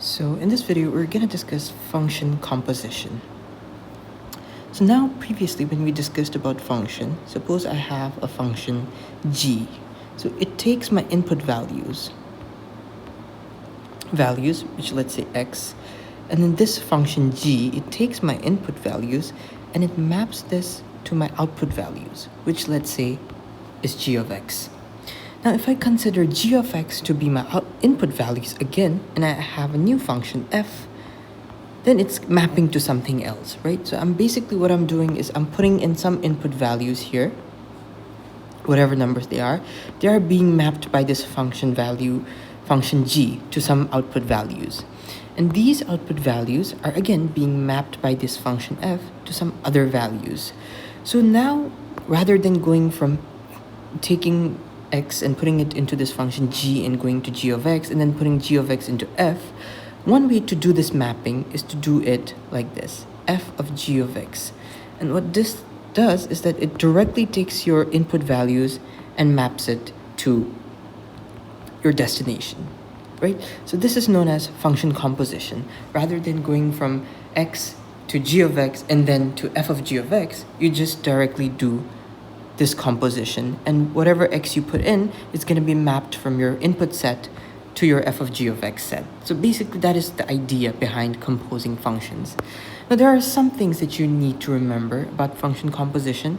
So in this video, we're going to discuss function composition. So now previously when we discussed about function, suppose I have a function g. So it takes my input values, which let's say x, and then this function g, it takes my input values and it maps this to my output values, which let's say is g of x. Now, if I consider g of x to be my input values again, and I have a new function f, then it's mapping to something else, right? So what I'm doing is I'm putting in some input values here, whatever numbers they are being mapped by this function g to some output values. And these output values are again being mapped by this function f to some other values. So now, rather than going from taking x and putting it into this function g and going to g of x and then putting g of x into f, one way to do this mapping is to do it like this, f of g of x. And what this does is that it directly takes your input values and maps it to your destination, right? So this is known as function composition. Rather than going from x to g of x and then to f of g of x, you just directly do this composition, and whatever x you put in is going to be mapped from your input set to your f of g of x set. So basically that is the idea behind composing functions. Now there are some things that you need to remember about function composition,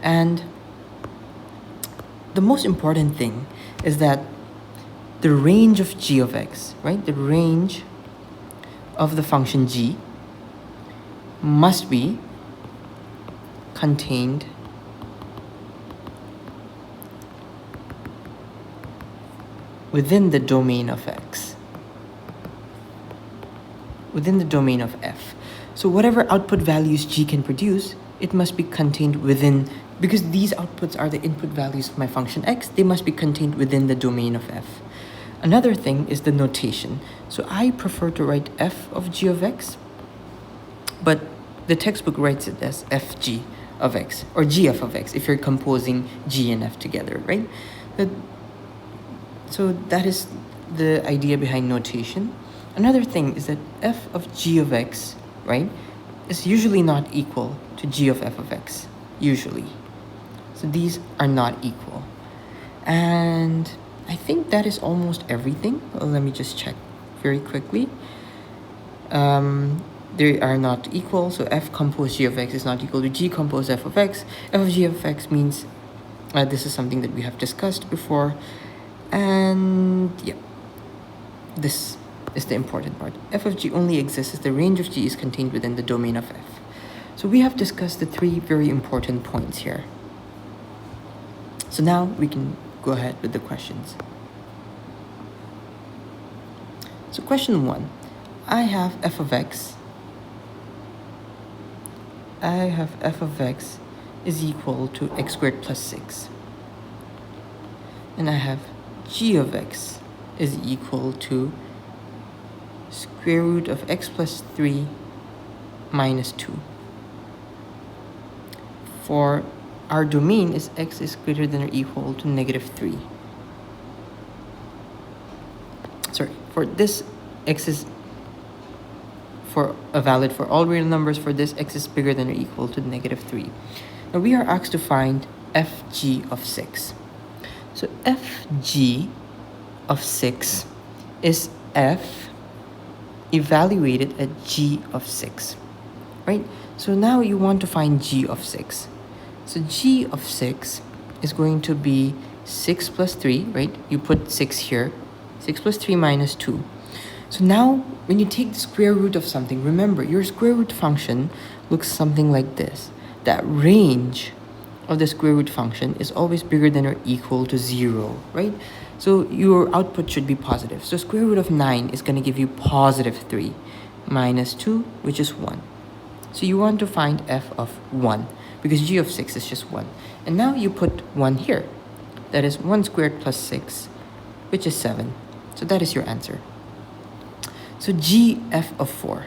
and the most important thing is that the range of g of x, right? The range of the function g must be contained within the domain of x, within the domain of f. So whatever output values g can produce, it must be contained within, because these outputs are the input values of my function x, they must be contained within the domain of f. Another thing is the notation. So I prefer to write f of g of x, but the textbook writes it as fg of x, or gf of x if you're composing g and f together, right? So that is the idea behind notation. Another thing is that f of g of x, right, is usually not equal to g of f of x, usually. So these are not equal. And I think that is almost everything. Well, let me just check very quickly. They are not equal, so f compose g of x is not equal to g compose f of x. F of g of x means, this is something that we have discussed before. And yeah, this is the important part. F of g only exists as the range of g is contained within the domain of f. So we have discussed the three very important points here. So now we can go ahead with the questions. So question 1, I have f of x is equal to x squared plus 6. And I have g of x is equal to square root of x plus 3 minus 2. For our domain is x is greater than or equal to negative 3. For this, x is valid for all real numbers. For this, x is bigger than or equal to negative 3. Now we are asked to find fg of 6. So fg of 6 is f evaluated at g of 6, right? So now you want to find g of 6. So g of 6 is going to be 6 plus 3, right? You put 6 here. 6 plus 3 minus 2. So now when you take the square root of something, remember your square root function looks something like this. That range of the square root function is always bigger than or equal to 0, right? So your output should be positive. So square root of 9 is going to give you positive 3 minus 2, which is 1. So you want to find f of 1 because g of 6 is just 1. And now you put 1 here. That is 1 squared plus 6, which is 7. So that is your answer. So gf of 4,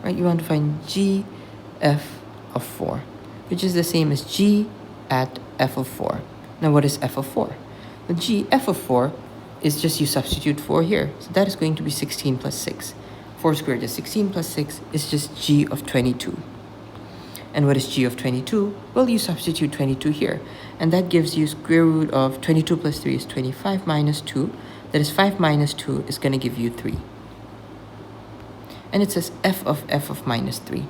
right? You want to find gf of 4, which is the same as g at f of 4. Now what is f of 4? The f of 4 is just you substitute 4 here. So that is going to be 16 plus 6, 4 squared is 16 plus 6 is just g of 22. And what is g of 22? Well, you substitute 22 here. And that gives you square root of 22 plus 3 is 25 minus 2. That is 5 minus 2 is going to give you 3. And it says f of minus 3.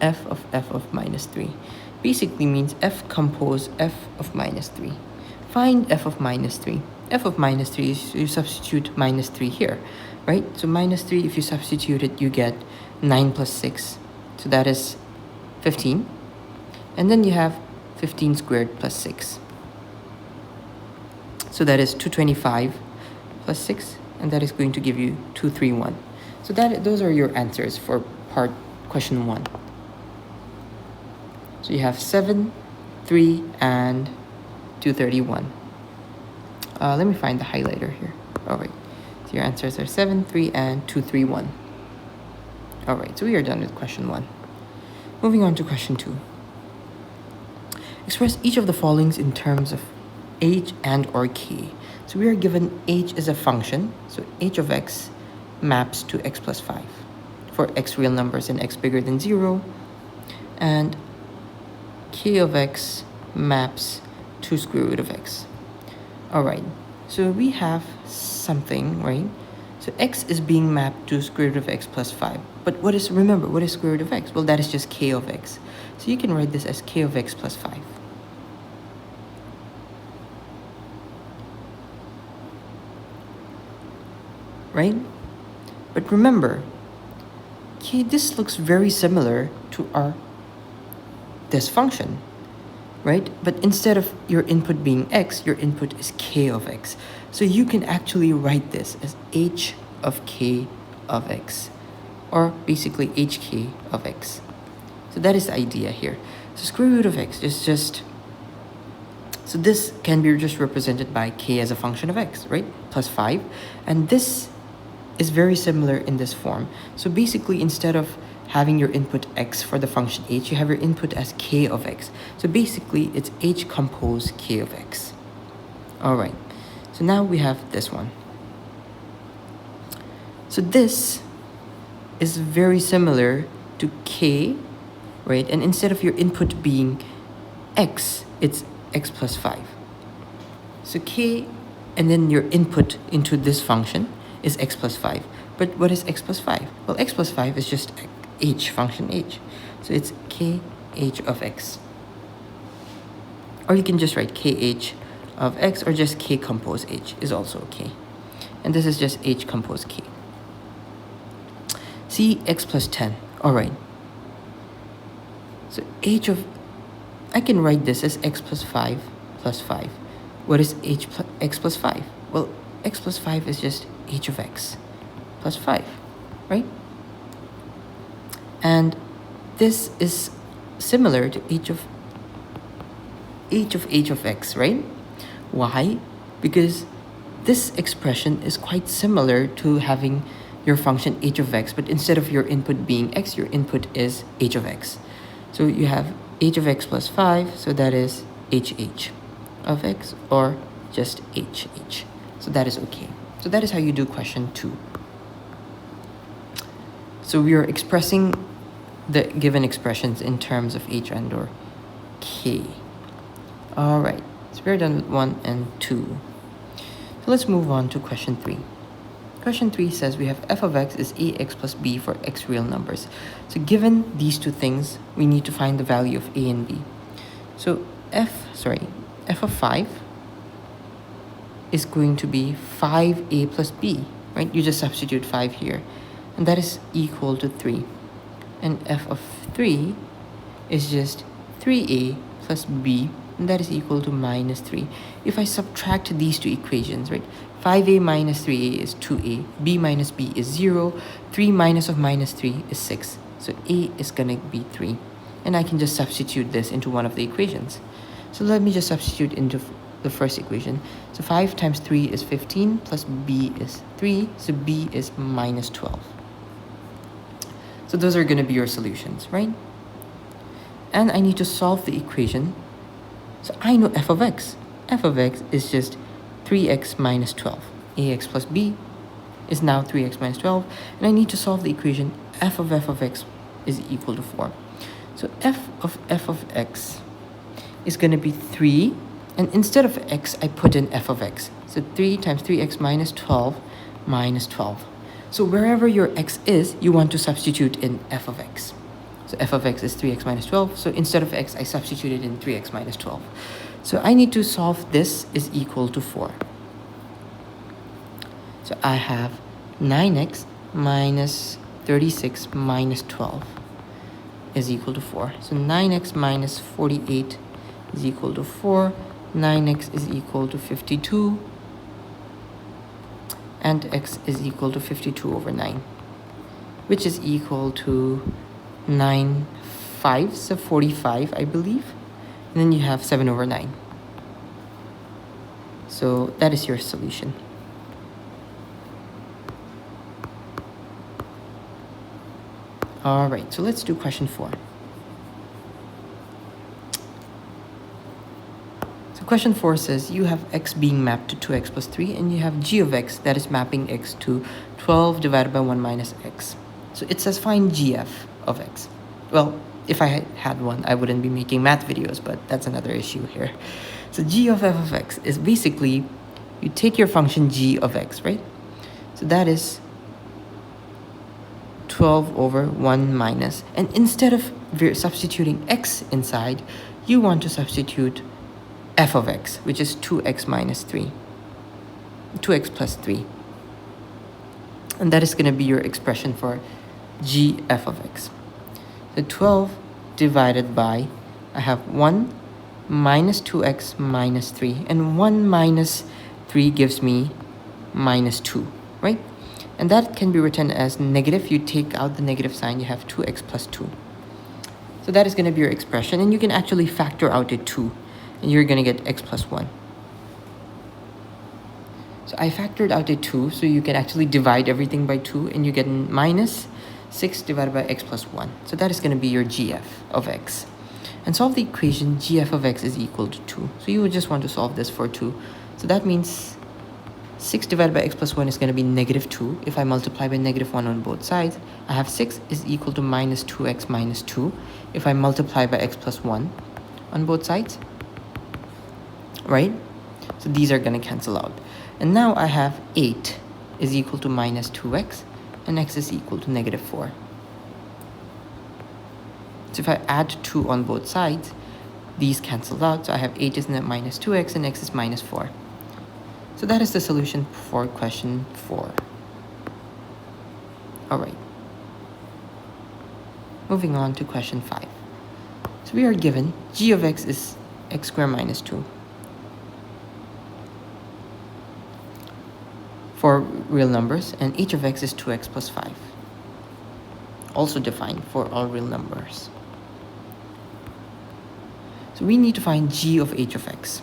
F of minus 3. Basically means f compose f of minus 3. Find f of minus 3. F of minus 3 is you substitute minus 3 here, right? So minus 3, if you substitute it, you get 9 plus 6. So that is 15. And then you have 15 squared plus 6. So that is 225 plus 6. And that is going to give you 231. So those are your answers for question 1. So you have 7, 3, and 231. Let me find the highlighter here. All right. So your answers are 7, 3, and 231. All right. So we are done with question 1. Moving on to question 2. Express each of the followings in terms of h and or k. So we are given h is a function. So h of x maps to x plus 5 for x real numbers and x bigger than 0. And k of x maps to square root of x. Alright, so we have something, right? So x is being mapped to square root of x plus 5. But remember, what is square root of x? Well, that is just k of x. So you can write this as k of x plus 5. Right? But remember, this looks very similar to this function, right? But instead of your input being x, your input is k of x. So you can actually write this as h of k of x, or basically hk of x. So that is the idea here. So square root of x is just, so this can be just represented by k as a function of x, right? Plus 5. And this is very similar in this form. So basically, instead of having your input x for the function h, you have your input as k of x. So basically, it's h compose k of x. All right. So now we have this one. So this is very similar to k, right? And instead of your input being x, it's x plus 5. So k, and then your input into this function is x plus 5. But what is x plus 5? Well, x plus 5 is just h, function h. So it's k h of x. Or you can just write k h of x, or just k compose h is also okay. And this is just h compose k. See, x plus 10. Alright. So I can write this as x plus 5 plus 5. What is x plus 5? Well, x plus 5 is just h of x plus 5, right? And this is similar to h of x, right? Why? Because this expression is quite similar to having your function h of x, but instead of your input being x, your input is h of x. So you have h of x plus 5, so that is h of x, or just h. So that is okay. So that is how you do question 2. So we are expressing the given expressions in terms of h and or k. All right, so we're done with 1 and 2. So let's move on to question 3. Question 3 says we have f of x is ax plus b for x real numbers. So given these two things, we need to find the value of a and b. So f of 5 is going to be 5a plus b, right? You just substitute 5 here. And that is equal to 3. And f of 3 is just 3a plus b, and that is equal to minus 3. If I subtract these two equations, right? 5a minus 3a is 2a, b minus b is 0, 3 minus of minus 3 is 6. So a is going to be 3. And I can just substitute this into one of the equations. So let me just substitute into the first equation. So 5 times 3 is 15, plus b is 3, so b is minus 12. So those are going to be your solutions, right? And I need to solve the equation. So I know f of x. F of x is just 3x minus 12. ax plus b is now 3x minus 12, and I need to solve the equation f of x is equal to 4. So f of x is going to be 3, and instead of x, I put in f of x. So 3 times 3x minus 12 minus 12. So wherever your x is, you want to substitute in f of x. So f of x is 3x minus 12. So instead of x, I substituted in 3x minus 12. So I need to solve this is equal to 4. So I have 9x minus 36 minus 12 is equal to 4. So 9x minus 48 is equal to 4. 9x is equal to 52. And x is equal to 52 over 9, which is equal to 9 5s of 45, I believe. And then you have 7 over 9. So that is your solution. All right, so let's do question 4. So question 4 says you have x being mapped to 2x plus 3, and you have g of x that is mapping x to 12 divided by 1 minus x. So it says find gf of x. Well, if I had one, I wouldn't be making math videos, but that's another issue here. So g of f of x is basically, you take your function g of x, right? So that is 12 over 1 minus, and instead of substituting x inside, you want to substitute f of x, which is 2x minus 3, 2x plus 3. And that is going to be your expression for g f of x. So 12 divided by, I have 1 minus 2x minus 3, and 1 minus 3 gives me minus 2, right? And that can be written as negative. You take out the negative sign, you have 2x plus 2. So that is going to be your expression, and you can actually factor out a 2, and you're going to get x plus 1. So I factored out a 2, so you can actually divide everything by 2, and you get minus 6 divided by x plus 1. So that is going to be your gf of x. And solve the equation gf of x is equal to 2. So you would just want to solve this for 2. So that means 6 divided by x plus 1 is going to be negative 2. If I multiply by negative 1 on both sides, I have 6 is equal to minus 2x minus 2. If I multiply by x plus 1 on both sides, right? So these are going to cancel out. And now I have 8 is equal to minus 2x, and x is equal to negative 4. So if I add 2 on both sides, these cancel out. So I have 8 is minus 2x, and x is minus 4. So that is the solution for question 4. All right. Moving on to question 5. So we are given g of x is x squared minus 2. For real numbers, and h of x is 2x plus 5. Also defined for all real numbers. So we need to find g of h of x.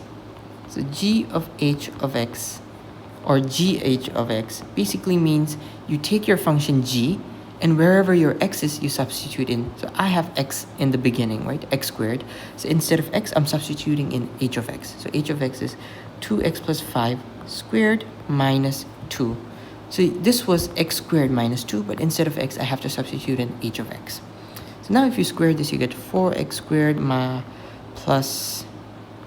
So g of h of x, or gh of x, basically means you take your function g, and wherever your x is, you substitute in. So I have x in the beginning, right? X squared. So instead of x, I'm substituting in h of x. So h of x is 2x plus 5 squared minus 2. So this was x squared minus 2, but instead of x, I have to substitute in h of x. So now if you square this, you get 4x squared plus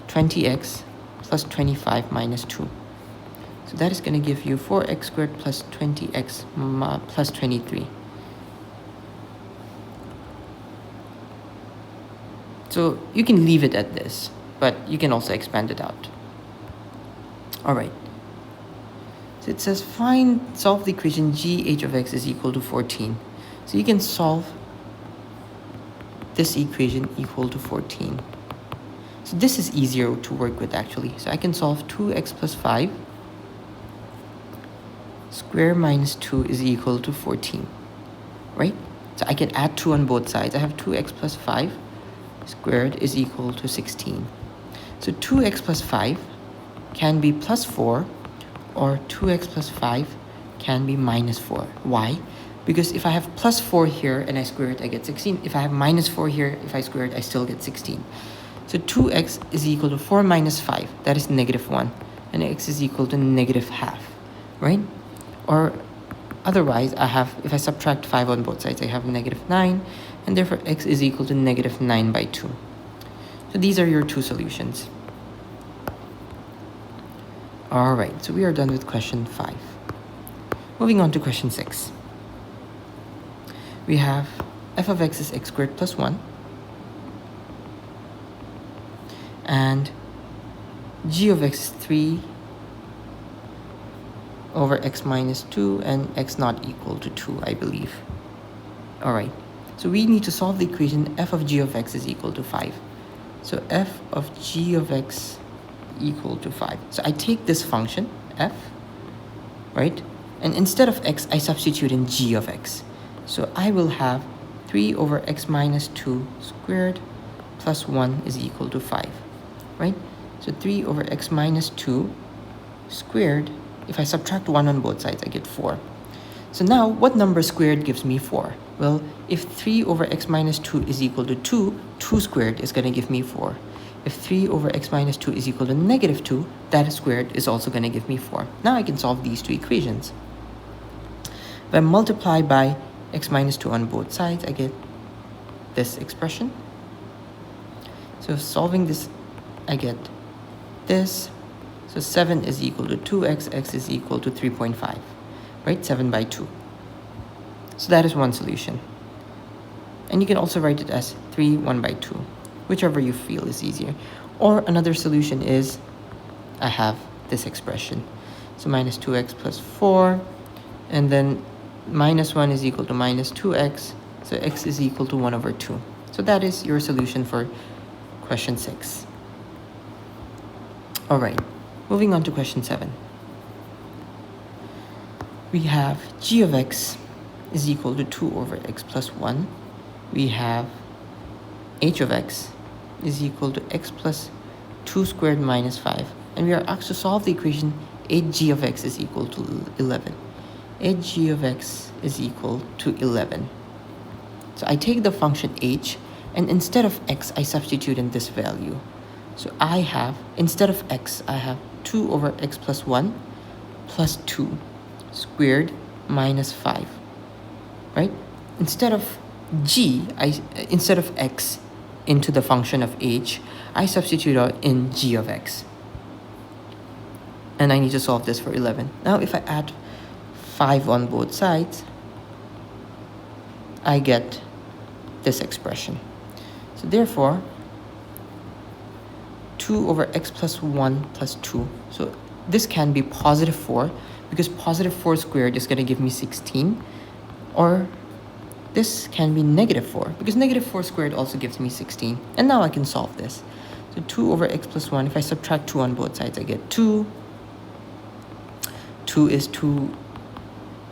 20x plus 25 minus 2. So that is going to give you 4x squared plus 20x plus 23. So you can leave it at this, but you can also expand it out. All right. So it says solve the equation gh of x is equal to 14. So you can solve this equation equal to 14. So this is easier to work with actually. So I can solve 2x plus 5 square minus 2 is equal to 14, right? So I can add 2 on both sides. I have 2x plus 5 squared is equal to 16. So 2x plus 5 can be plus 4, or 2x plus 5 can be minus 4. Why? Because if I have plus 4 here and I square it, I get 16. If I have minus 4 here, if I square it, I still get 16. So 2x is equal to 4 minus 5. That is negative 1. And x is equal to negative half, right? Or Otherwise, I have, if I subtract 5 on both sides, I have -9, and therefore x is equal to -9 by 2. So these are your two solutions. Alright, so we are done with question 5. Moving on to question 6. We have f of x is x squared plus 1, and g of x is 3 over x minus 2, and x not equal to 2, I believe. Alright, so we need to solve the equation f of g of x is equal to 5. So f of g of x equal to 5. So I take this function, f, right? And instead of x, I substitute in g of x. So I will have 3 over x minus 2 squared plus 1 is equal to 5, right? So 3 over x minus 2 squared, if I subtract 1 on both sides, I get 4. So now, what number squared gives me 4? Well, if 3 over x minus 2 is equal to 2, 2 squared is going to give me 4. If 3 over x minus 2 is equal to -2, that squared is also going to give me 4. Now I can solve these two equations. If I multiply by x minus 2 on both sides, I get this expression. So solving this, I get this. So 7 is equal to 2x, x is equal to 3.5, right? 7 by 2. So that is one solution. And you can also write it as 3, 1 by 2, whichever you feel is easier. Or another solution is, I have this expression. So minus 2x plus 4, and then minus 1 is equal to minus 2x, so x is equal to 1 over 2. So that is your solution for question 6. Alright, moving on to question 7. We have g of x is equal to 2 over x plus 1. We have h of x is equal to x plus 2 squared minus 5. And we are asked to solve the equation 8g of x is equal to 11. 8g of x is equal to 11. So I take the function h, and instead of x, I substitute in this value. So I have, instead of x, I have 2 over x plus 1 plus 2 squared minus 5, right? Instead of instead of x into the function of h, I substitute out in g of x. And I need to solve this for 11. Now if I add 5 on both sides, I get this expression. So therefore, 2 over x plus 1 plus 2. So this can be positive 4, because positive 4 squared is going to give me 16. Or this can be negative 4, because negative 4 squared also gives me 16. And now I can solve this. So 2 over x plus 1, if I subtract 2 on both sides, I get 2. 2 is 2,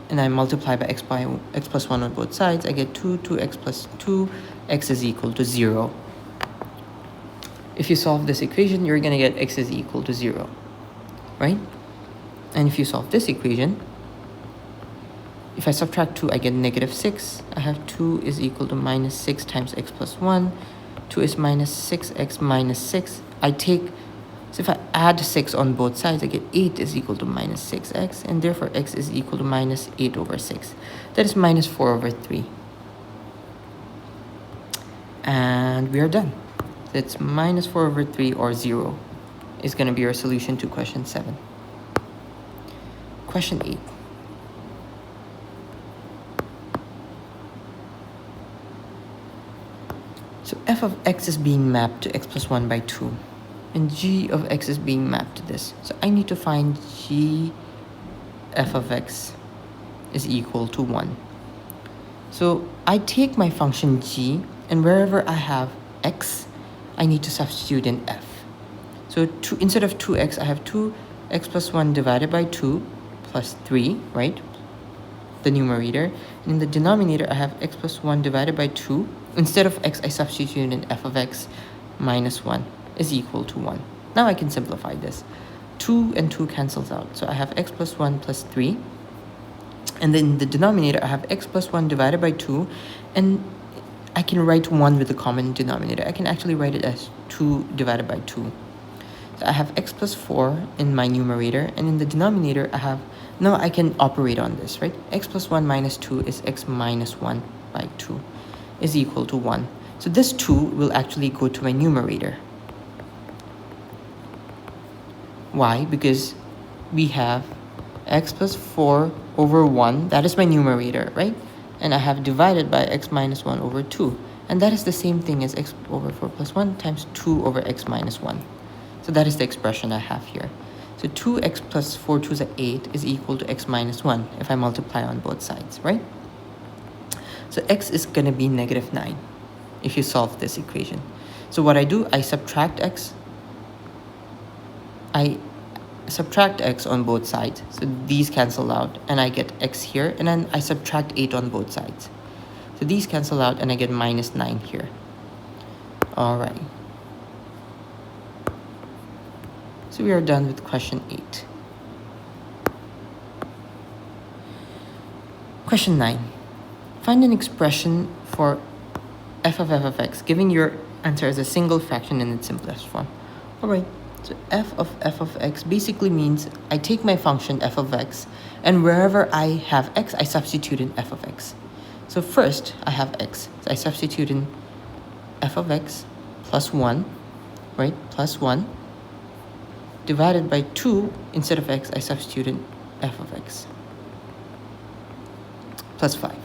and I multiply by x plus 1 on both sides, I get 2, 2x plus 2, x is equal to 0. If you solve this equation, you're going to get x is equal to 0, right? And if you solve this equation, if I subtract 2, I get -6. I have 2 is equal to minus 6 times x plus 1. 2 is minus 6x minus 6. So if I add 6 on both sides, I get 8 is equal to minus 6x, and therefore x is equal to minus 8 over 6. That is minus 4 over 3. And we are done. So it's minus 4 over 3, or 0, is going to be our solution to question 7. Question 8. So f of x is being mapped to x plus 1 by 2. And g of x is being mapped to this. So I need to find g f of x is equal to 1. So I take my function g, and wherever I have x, I need to substitute in f. So instead of 2x, I have 2x plus 1 divided by 2 plus 3, right? The numerator. And in the denominator, I have x plus 1 divided by 2. Instead of x, I substitute in f of x minus 1 is equal to 1. Now I can simplify this. 2 and 2 cancels out. So I have x plus 1 plus 3. And then the denominator, I have x plus 1 divided by 2. And I can write 1 with the common denominator. I can actually write it as 2 divided by 2. So I have x plus 4 in my numerator. And in the denominator, I have Now I can operate on this, right? X plus 1 minus 2 is x minus 1 by 2 is equal to 1. So this 2 will actually go to my numerator. Why? Because we have x plus 4 over 1, that is my numerator, right? And I have divided by x minus 1 over 2. And that is the same thing as x over 4 plus 1 times 2 over x minus 1. So that is the expression I have here. So 2x plus 4 2s are 8 is equal to x minus 1 if I multiply on both sides, right? So x is going to be negative 9 if you solve this equation. So what I do, I subtract x on both sides. So these cancel out and I get x here, and then I subtract 8 on both sides. So these cancel out and I get minus 9 here. All right. So we are done with question 8. Question 9. Find an expression for f of x, giving your answer as a single fraction in its simplest form. All right. So f of x basically means I take my function f of x, and wherever I have x, I substitute in f of x. So first, I have x. So I substitute in f of x plus 1, right? Plus 1 divided by 2. Instead of x, I substitute in f of x plus 5.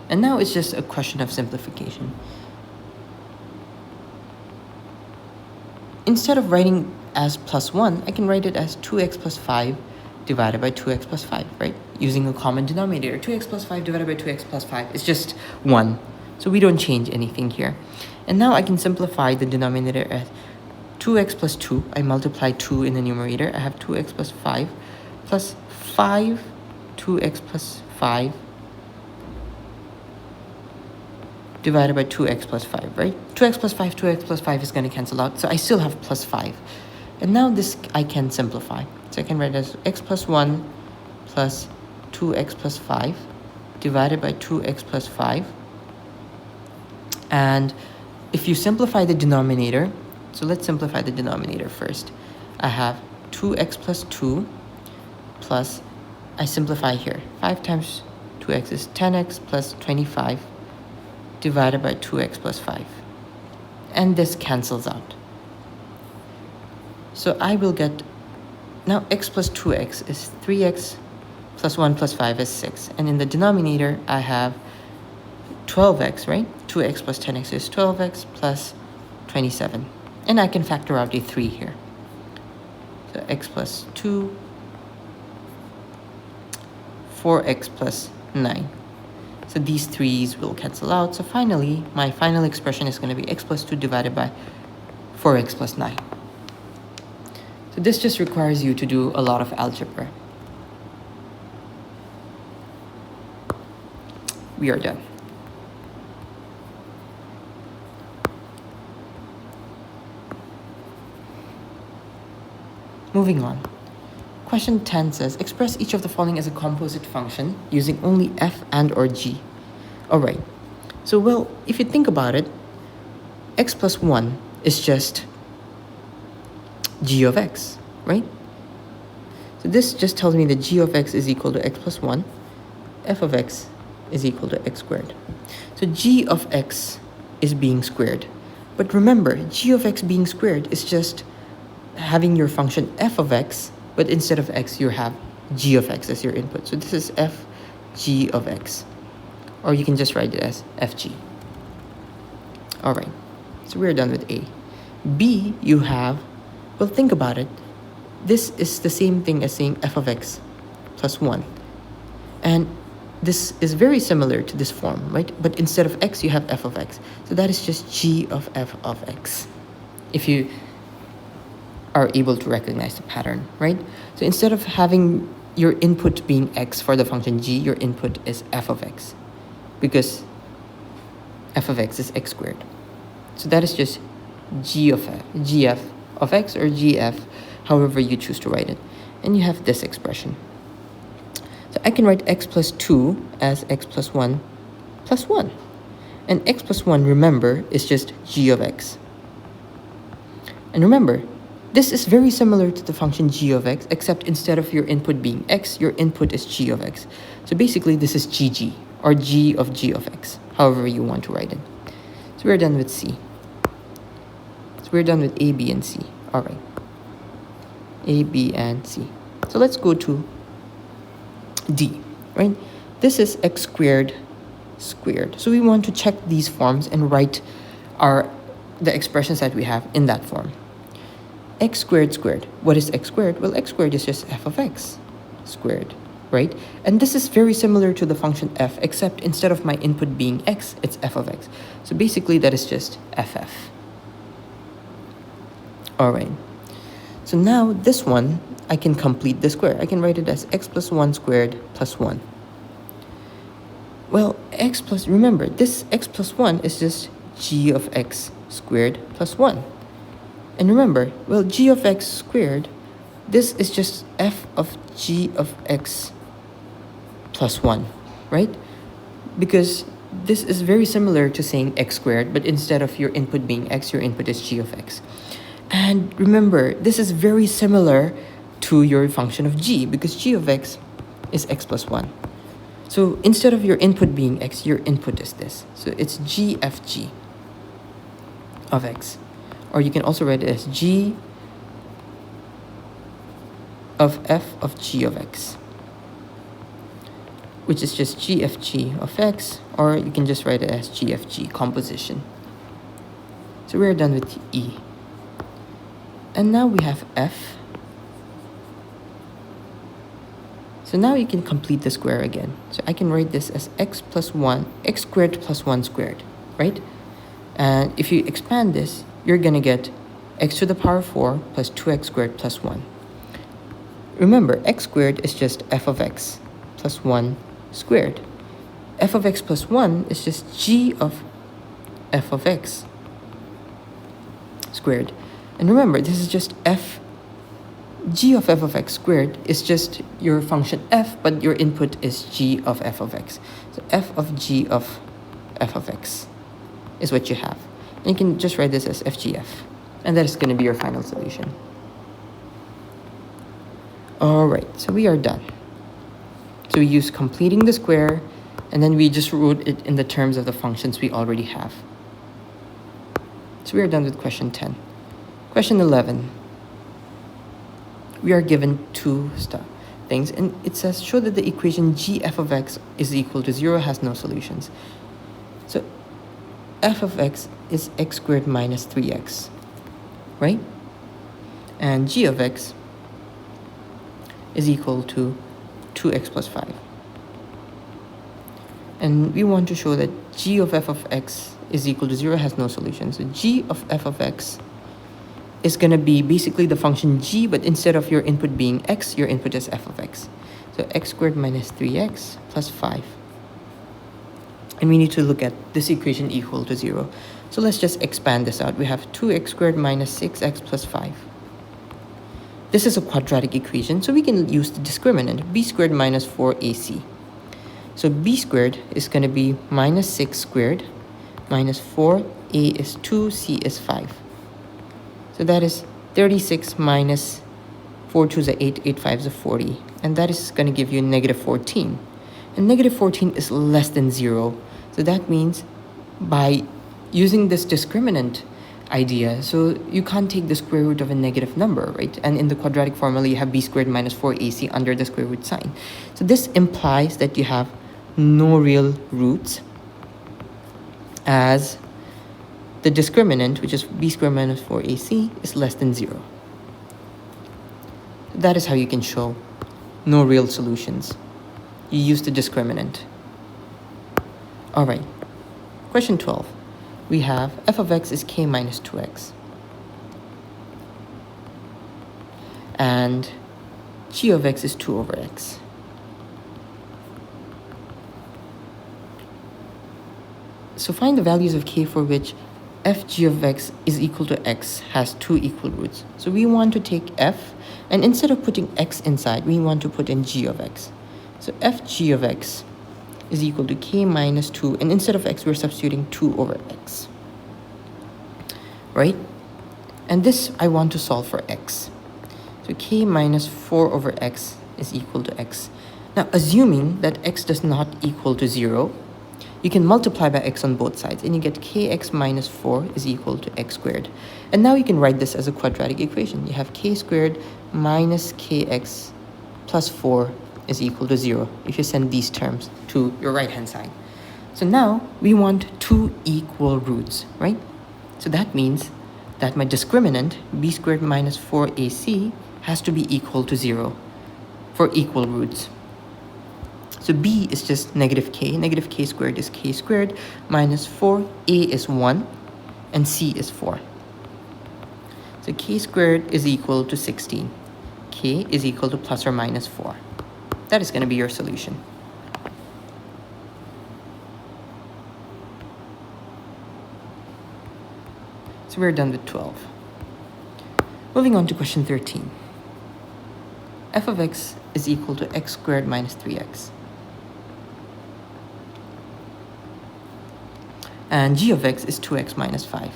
And now it's just a question of simplification. Instead of writing as plus 1, I can write it as 2x plus 5 divided by 2x plus 5, right? Using a common denominator. 2x plus 5 divided by 2x plus 5 is just 1. So we don't change anything here. And now I can simplify the denominator as 2x plus 2. I multiply 2 in the numerator. I have 2x plus 5 plus 5 2x plus 5 divided by 2x plus 5, right? 2x plus 5, 2x plus 5 is going to cancel out. So I still have plus 5. And now this I can simplify. So I can write as x plus 1 plus 2x plus 5 divided by 2x plus 5. And if you simplify the denominator, so let's simplify the denominator first. I have 2x plus 2 plus, I simplify here. 5 times 2x is 10x plus 25 divided by 2x plus 5. And this cancels out. So I will get, now x plus 2x is 3x plus 1 plus 5 is 6. And in the denominator, I have 12x, right? 2x plus 10x is 12x plus 27. And I can factor out a 3 here. So x plus 2, 4x plus 9. So these 3's will cancel out. So finally, my final expression is going to be x plus 2 divided by 4x plus 9. So this just requires you to do a lot of algebra. We are done. Moving on. Question 10 says, express each of the following as a composite function using only f and or g. All right. So, well, if you think about it, x plus 1 is just g of x, right? So this just tells me that g of x is equal to x plus 1, f of x is equal to x squared. So g of x is being squared. But remember, g of x being squared is just having your function f of x, but instead of x, you have g of x as your input. So this is f g of x. Or you can just write it as fg. All right, so we're done with A. B, you have, well, think about it. This is the same thing as saying f of x plus 1. And this is very similar to this form, right? But instead of x, you have f of x. So that is just g of f of x. If you are able to recognize the pattern, right? So instead of having your input being x for the function g, your input is f of x, because f of x is x squared. So that is just gf of x, or gf, however you choose to write it. And you have this expression. So I can write x plus 2 as x plus 1 plus 1. And x plus 1, remember, is just g of x. And remember, This is very similar to the function g of x, except instead of your input being x, your input is g of x. So basically, this is gg, or g of x, however you want to write it. So we're done with C. So we're done with A, B, and C. All right. A, B, and C. So let's go to D, right? This is x squared squared. So we want to check these forms and write the expressions that we have in that form. X squared squared. What is x squared? Well, x squared is just f of x squared, right? And this is very similar to the function f, except instead of my input being x, it's f of x. So basically, that is just ff. All right. So now this one, I can complete the square. I can write it as x plus 1 squared plus 1. Well, remember, this x plus 1 is just g of x squared plus 1. And remember, well, g of x squared, this is just f of g of x plus 1, right? Because this is very similar to saying x squared, but instead of your input being x, your input is g of x. And remember, this is very similar to your function of g, because g of x is x plus 1. So instead of your input being x, your input is this. So it's g f g of x. Or you can also write it as g of f of g of x, which is just g f g of x, or you can just write it as g f g composition. So we're done with E. And now we have f. So now you can complete the square again. So I can write this as x squared plus 1 squared, right? And if you expand this, you're going to get x to the power 4 plus 2x squared plus 1. Remember, x squared is just f of x plus 1 squared. F of x plus 1 is just g of f of x squared. And remember, this is just g of f of x squared is just your function f, but your input is g of f of x. So f of g of f of x is what you have. And you can just write this as FGF. And that is going to be your final solution. All right, so we are done. So we use completing the square, and then we just wrote it in the terms of the functions we already have. So we are done with question 10. Question 11. We are given two things, and it says show that the equation g f of x is equal to 0 has no solutions. So f of x is x squared minus 3x, right? And g of x is equal to 2x plus 5. And we want to show that g of f of x is equal to 0 has no solution. So g of f of x is going to be basically the function g, but instead of your input being x, your input is f of x. So x squared minus 3x plus 5. And we need to look at this equation equal to 0. So let's just expand this out. We have 2x squared minus 6x plus 5. This is a quadratic equation, so we can use the discriminant, b squared minus 4ac. So b squared is going to be minus 6 squared minus 4, a is 2, c is 5. So that is 36 minus 4 2s are 8, 8 5s are 40. And that is going to give you negative 14. And negative 14 is less than 0. So that means by using this discriminant idea, so you can't take the square root of a negative number, right? And in the quadratic formula, you have b squared minus 4ac under the square root sign. So this implies that you have no real roots, as the discriminant, which is b squared minus 4ac, is less than 0. That is how you can show no real solutions. You use the discriminant. All right. Question 12. We have f of x is k minus 2x. And g of x is 2 over x. So find the values of k for which f g of x is equal to x has two equal roots. So we want to take f, and instead of putting x inside, we want to put in g of x. So f g of x is equal to k minus 2, and instead of x, we're substituting 2 over x, right? And this I want to solve for x. So k minus 4 over x is equal to x. Now, assuming that x does not equal to 0, you can multiply by x on both sides, and you get kx minus 4 is equal to x squared. And now you can write this as a quadratic equation. You have k squared minus kx plus 4 is equal to 0 if you send these terms to your right-hand side. So now we want two equal roots, right? So that means that my discriminant, b squared minus 4ac, has to be equal to 0 for equal roots. So b is just negative k squared is k squared, minus 4, a is 1, and c is 4. So k squared is equal to 16. K is equal to plus or minus 4. That is going to be your solution. So we're done with 12. Moving on to question 13. F of x is equal to x squared minus 3x. And g of x is 2x minus 5.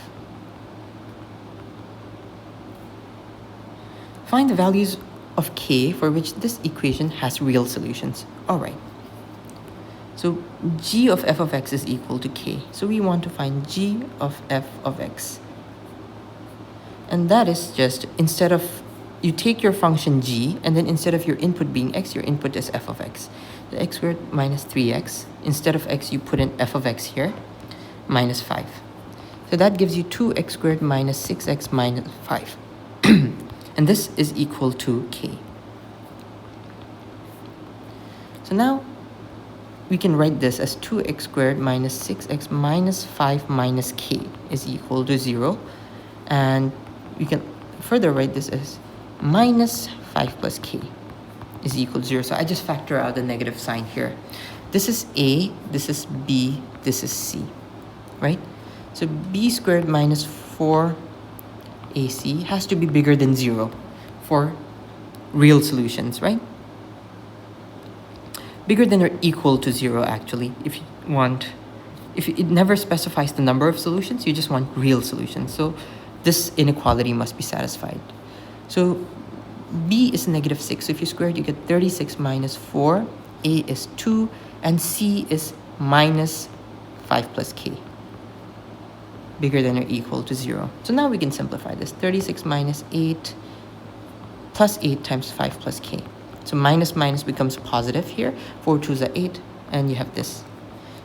Find the values of k for which this equation has real solutions. All right. So g of f of x is equal to k. So we want to find g of f of x. And that is just, instead of, you take your function g, and then instead of your input being x, your input is f of x. The x squared minus 3x. Instead of x, you put in f of x here, minus 5. So that gives you 2x squared minus 6x minus 5. And this is equal to k. So now we can write this as 2x squared minus 6x minus 5 minus k is equal to 0. And we can further write this as minus 5 plus k is equal to 0. So I just factor out the negative sign here. This is a, this is b, this is c, right? So b squared minus 4ac has to be bigger than 0 for real solutions, right? Bigger than or equal to 0, actually. If it never specifies the number of solutions, you just want real solutions. So this inequality must be satisfied. So b is negative 6. So if you square it, you get 36 minus 4. A is 2. And c is minus 5 plus k. Bigger than or equal to 0. So now we can simplify this. 36 minus 8 plus 8 times 5 plus k. So minus minus becomes positive here. 4 2s are 8. And you have this.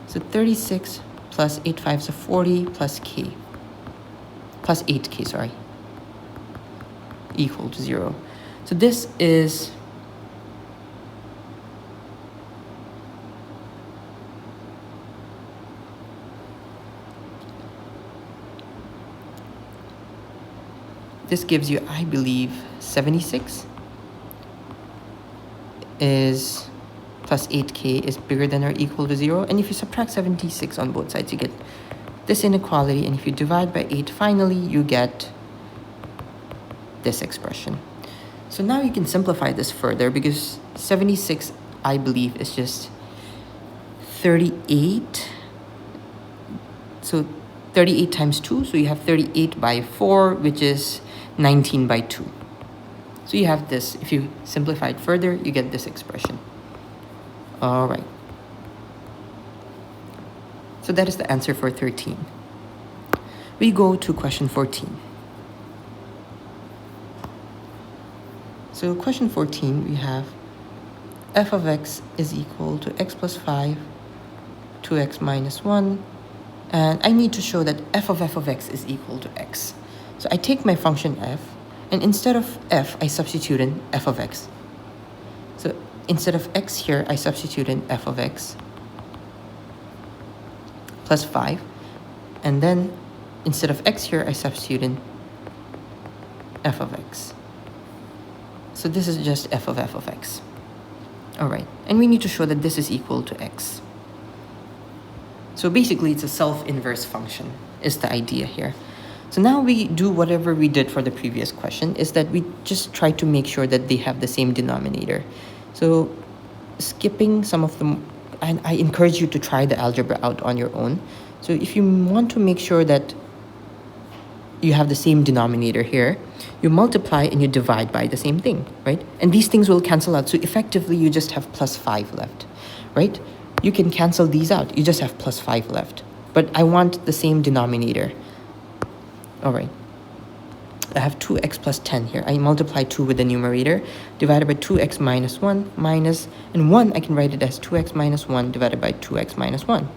So 36 plus 8 5s are 40 plus k. Plus 8k, sorry. Equal to 0. So this is this gives you, I believe, 76 is plus 8k is bigger than or equal to 0. And if you subtract 76 on both sides, you get this inequality. And if you divide by 8, finally, you get this expression. So now you can simplify this further, because 76, I believe, is just 38. So 38 times 2, so you have 38 by 4, which is 19 by 2. So you have this. If you simplify it further, you get this expression. All right. So that is the answer for 13. We go to question 14. So question 14, we have f of x is equal to x plus 5, 2x minus 1. And I need to show that f of x is equal to x. So I take my function f, and instead of f, I substitute in f of x. So instead of x here, I substitute in f of x plus 5. And then instead of x here, I substitute in f of x. So this is just f of x. All right. And we need to show that this is equal to x. So basically, it's a self-inverse function is the idea here. So now we do whatever we did for the previous question, is that we just try to make sure that they have the same denominator. So skipping some of them, and I encourage you to try the algebra out on your own. So if you want to make sure that you have the same denominator here, you multiply and you divide by the same thing, right? And these things will cancel out. So effectively, you just have plus 5 left, right? You can cancel these out. You just have plus 5 left. But I want the same denominator. All right. I have 2x plus 10 here. I multiply 2 with the numerator, divided by 2x minus 1, minus, and 1, I can write it as 2x minus 1 divided by 2x minus 1,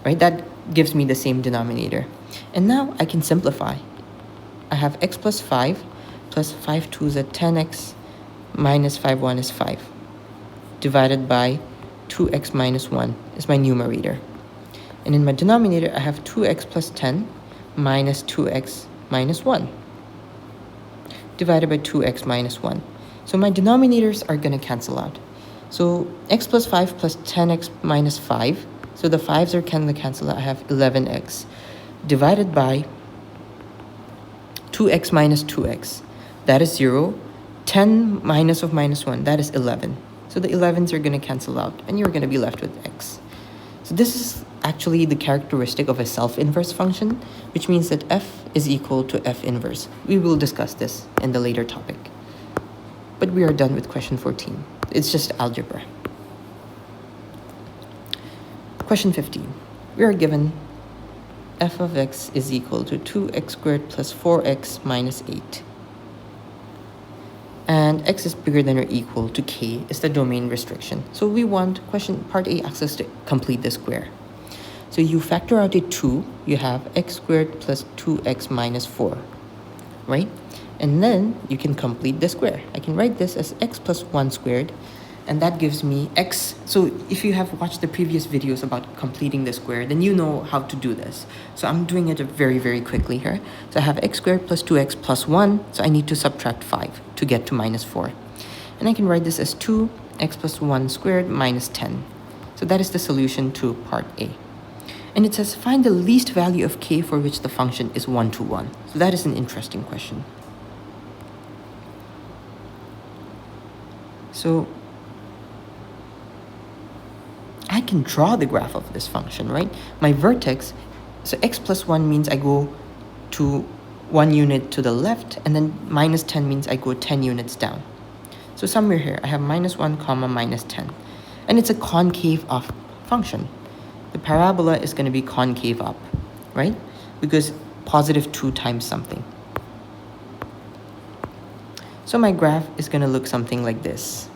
right? That gives me the same denominator. And now I can simplify. I have x plus 5, plus 5 2s are 10x, minus 5 1 is 5, divided by 2x minus 1 is my numerator. And in my denominator, I have 2x plus 10 minus 2x minus 1, divided by 2x minus 1. So my denominators are going to cancel out. So x plus 5 plus 10x minus 5. So the 5s are going to cancel out. I have 11x divided by 2x minus 2x. That is 0. 10 minus of minus 1. That is 11. So the 11s are going to cancel out. And you're going to be left with x. So this is actually the characteristic of a self-inverse function, which means that f is equal to f inverse. We will discuss this in the later topic. But we are done with question 14. It's just algebra. Question 15. We are given f of x is equal to 2x squared plus 4x minus 8. And x is bigger than or equal to k is the domain restriction. So we want part A asks us to complete the square. So you factor out a 2, you have x squared plus 2x minus 4, right? And then you can complete the square. I can write this as x plus 1 squared, and that gives me x. So if you have watched the previous videos about completing the square, then you know how to do this. So I'm doing it very, very quickly here. So I have x squared plus 2x plus 1, so I need to subtract 5 to get to minus 4. And I can write this as 2x plus 1 squared minus 10. So that is the solution to part A. And it says find the least value of k for which the function is 1 to 1. So that is an interesting question. So I can draw the graph of this function, right? My vertex, so x plus 1 means I go to 1 unit to the left, and then minus 10 means I go 10 units down. So somewhere here, I have minus 1 comma minus 10. And it's a concave up function. The parabola is going to be concave up, right? Because positive 2 times something. So my graph is going to look something like this.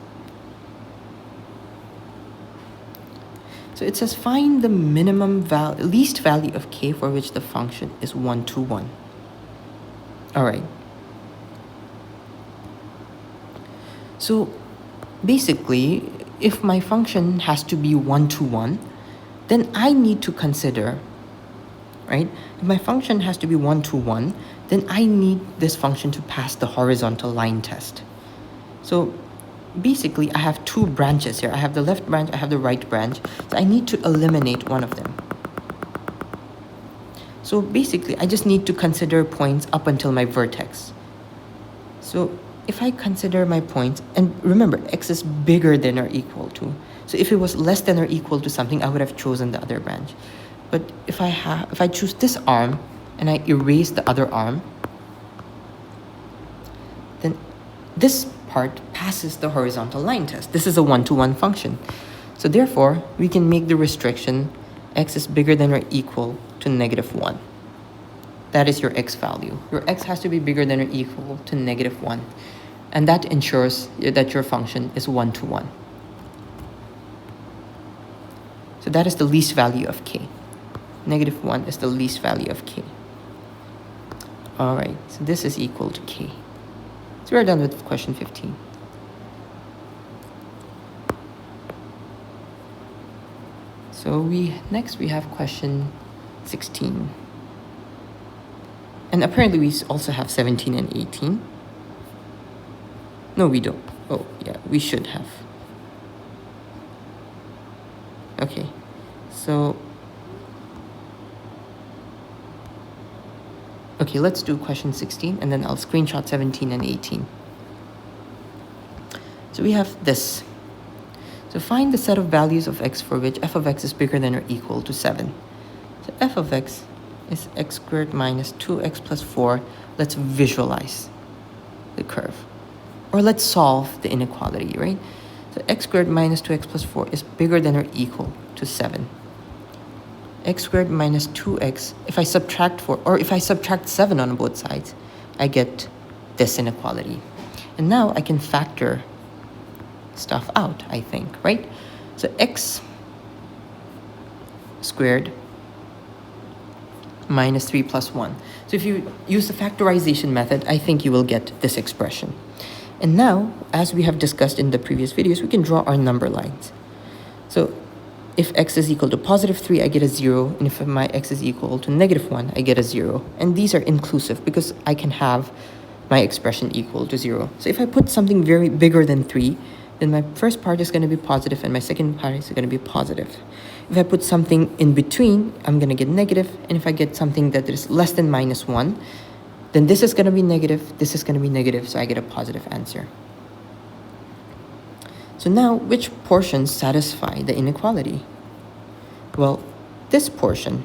So it says find the least value of k for which the function is 1 to 1. All right. So basically, if my function has to be 1 to 1, then I need to consider, right? If my function has to be 1 to 1, then I need this function to pass the horizontal line test. So basically, I have 2 branches here. I have the left branch, I have the right branch. So I need to eliminate one of them. So basically, I just need to consider points up until my vertex. So if I consider my points, and remember, x is bigger than or equal to. So if it was less than or equal to something, I would have chosen the other branch. But if I choose this arm and I erase the other arm, then this part passes the horizontal line test. This is a 1 to 1 function. So therefore, we can make the restriction x is bigger than or equal to negative 1. That is your x value. Your x has to be bigger than or equal to negative 1. And that ensures that your function is 1 to 1. So that is the least value of k. Negative 1 is the least value of k. All right, so this is equal to k. So we're done with question 15. So next we have question 16. And apparently we also have 17 and 18. No, we don't. Oh, yeah, we should have. Okay, so... Okay, let's do question 16, and then I'll screenshot 17 and 18. So we have this. So find the set of values of x for which f of x is bigger than or equal to 7. So f of x is x squared minus 2x plus 4. Let's visualize the curve. Or let's solve the inequality, right? So x squared minus 2x plus 4 is bigger than or equal to 7. X squared minus 2x, if I subtract 4, or if I subtract 7 on both sides, I get this inequality. And now I can factor stuff out, I think, right? So x squared minus 3 plus 1. So if you use the factorization method, I think you will get this expression. And now, as we have discussed in the previous videos, we can draw our number lines. So if x is equal to positive 3, I get a 0. And if my x is equal to negative 1, I get a 0. And these are inclusive because I can have my expression equal to 0. So if I put something very bigger than 3, then my first part is going to be positive and my second part is going to be positive. If I put something in between, I'm going to get negative. And if I get something that is less than minus 1, then this is going to be negative, this is going to be negative, so I get a positive answer. So now, which portions satisfy the inequality? Well, this portion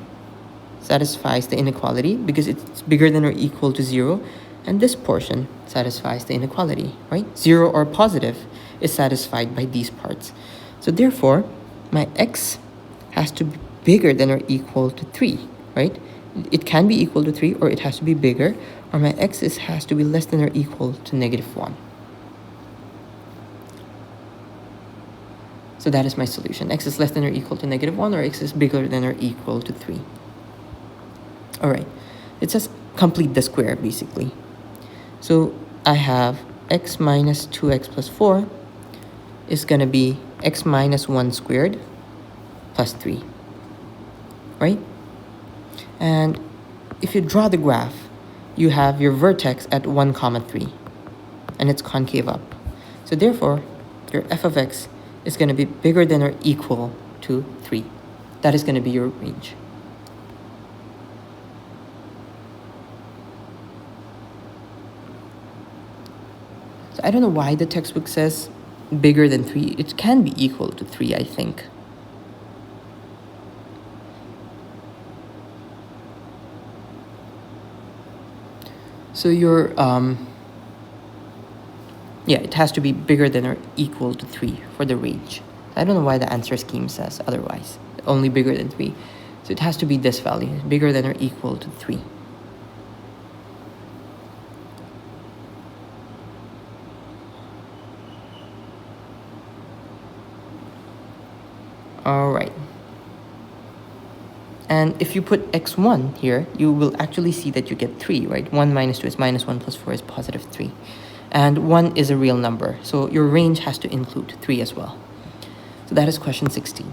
satisfies the inequality because it's bigger than or equal to 0. And this portion satisfies the inequality, right? 0 or positive is satisfied by these parts. So therefore, my x has to be bigger than or equal to 3, right? It can be equal to 3 or it has to be bigger, or my x has to be less than or equal to negative 1. So that is my solution. X is less than or equal to negative 1, or x is bigger than or equal to 3. All right, it says complete the square, basically. So I have x minus 2x plus 4 is going to be x minus 1 squared plus 3, right? And if you draw the graph, you have your vertex at 1, 3, and it's concave up. So therefore, your f of x is going to be bigger than or equal to 3. That is going to be your range. So I don't know why the textbook says bigger than 3. It can be equal to 3, I think. So your, yeah, it has to be bigger than or equal to 3 for the range. I don't know why the answer scheme says otherwise. Only bigger than 3. So it has to be this value, bigger than or equal to 3. All right. And if you put x1 here, you will actually see that you get 3, right? 1 minus 2 is minus 1 plus 4 is positive 3. And 1 is a real number, so your range has to include 3 as well. So that is question 16.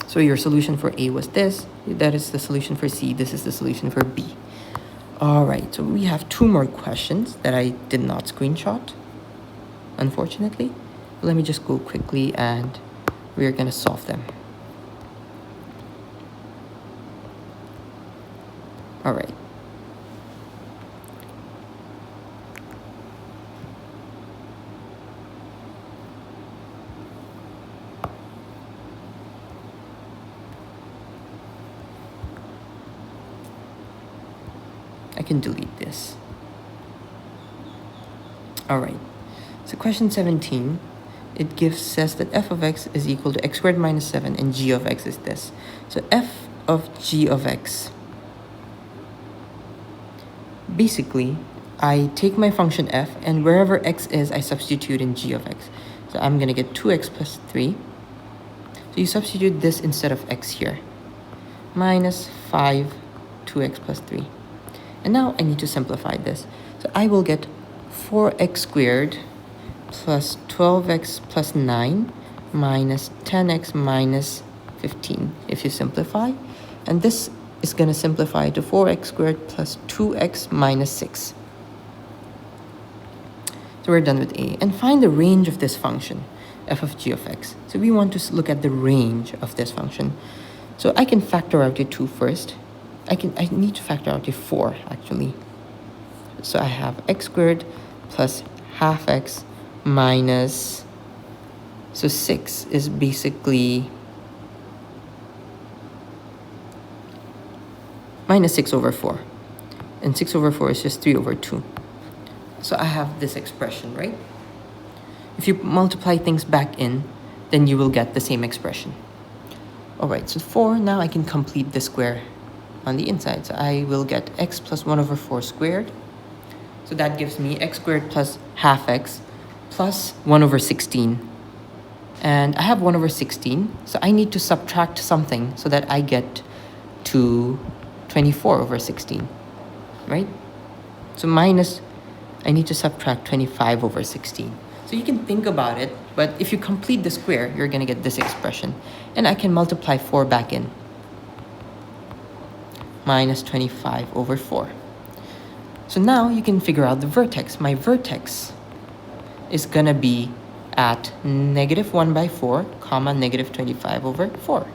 So your solution for A was this. That is the solution for C. This is the solution for B. All right, so we have 2 more questions that I did not screenshot, unfortunately. Let me just go quickly and we're going to solve them. All right. I can delete this. All right. So question 17, it says that f of x is equal to x squared minus 7 and g of x is this. So f of g of x. Basically, I take my function f and wherever x is, I substitute in g of x. So I'm going to get 2x plus 3. So you substitute this instead of x here. Minus 5, 2x plus 3. And now I need to simplify this. So I will get 4x squared plus 12x plus 9 minus 10x minus 15 if you simplify. And this is going to simplify to 4x squared plus 2x minus 6. So we're done with A. And find the range of this function, f of g of x. So we want to look at the range of this function. So I can factor out your 2 first. I need to factor out your 4 actually. So I have x squared plus half x minus, so 6 is basically minus 6 over 4. And 6 over 4 is just 3 over 2. So I have this expression, right? If you multiply things back in, then you will get the same expression. All right, so 4, now I can complete the square on the inside. So I will get x plus 1 over 4 squared. So that gives me x squared plus half x plus 1 over 16. And I have 1 over 16, so I need to subtract something so that I get to 24 over 16, right? So minus, I need to subtract 25 over 16. So you can think about it, but if you complete the square, you're going to get this expression. And I can multiply 4 back in. Minus 25 over 4. So now you can figure out the vertex. My vertex is going to be at negative 1 by 4, comma, negative 25 over 4,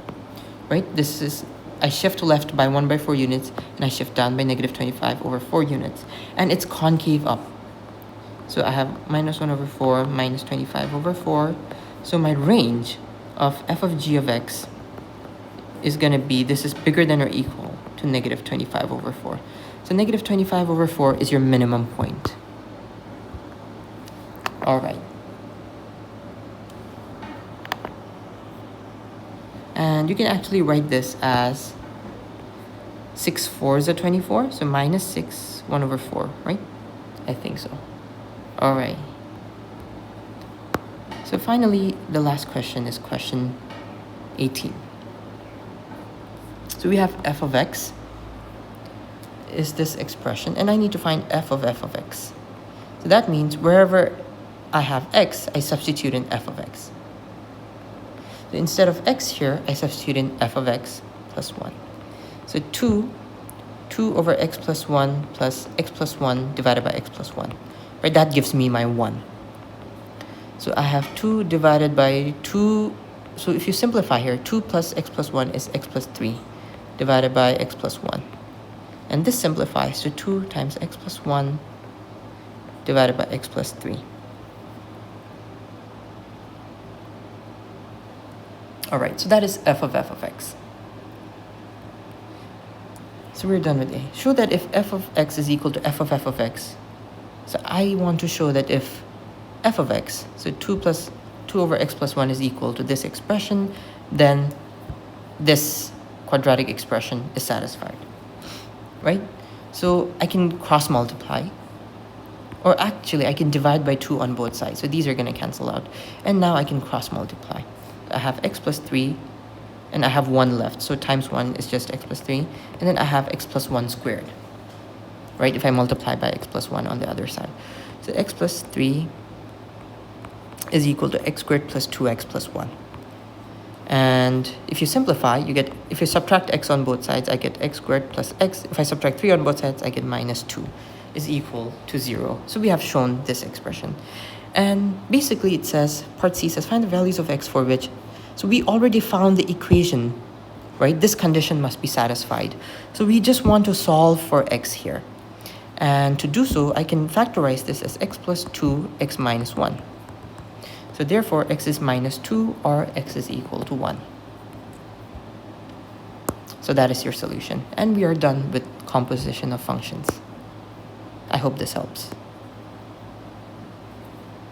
right? This is, I shift left by 1 by 4 units, and I shift down by negative 25 over 4 units. And it's concave up. So I have minus 1 over 4, minus 25 over 4. So my range of f of g of x is going to be, this is bigger than or equal to negative 25 over 4. So negative 25 over 4 is your minimum point. All right. And you can actually write this as 6 4s are 24. So minus 6, 1 over 4, right? I think so. All right. So finally, the last question is question 18. So we have f of x is this expression, and I need to find f of x. So that means wherever I have x, I substitute in f of x. So instead of x here, I substitute in f of x plus 1. So 2 over x plus 1 plus x plus 1 divided by x plus 1. Right, that gives me my 1. So I have 2 divided by 2. So if you simplify here, 2 plus x plus 1 is x plus 3 divided by x plus 1. And this simplifies to 2 times x plus 1 divided by x plus 3. All right, so that is f of x. So we're done with A. Show that if f of x is equal to f of x. So I want to show that if f of x, so 2 over x plus 1 is equal to this expression, then this quadratic expression is satisfied, right? So I can cross multiply, or actually I can divide by 2 on both sides. So these are going to cancel out. And now I can cross multiply. I have x plus 3, and I have 1 left. So times 1 is just x plus 3. And then I have x plus 1 squared, right? If I multiply by x plus 1 on the other side. So x plus 3 is equal to x squared plus 2x plus 1. And if you simplify, you get, if you subtract x on both sides, I get x squared plus x. If I subtract 3 on both sides, I get minus 2 is equal to 0. So we have shown this expression. And basically it says, part C says, find the values of x for which. So we already found the equation, right? This condition must be satisfied. So we just want to solve for x here. And to do so, I can factorize this as x plus 2, x minus 1. So therefore, x is minus 2 or x is equal to 1. So that is your solution. And we are done with composition of functions. I hope this helps.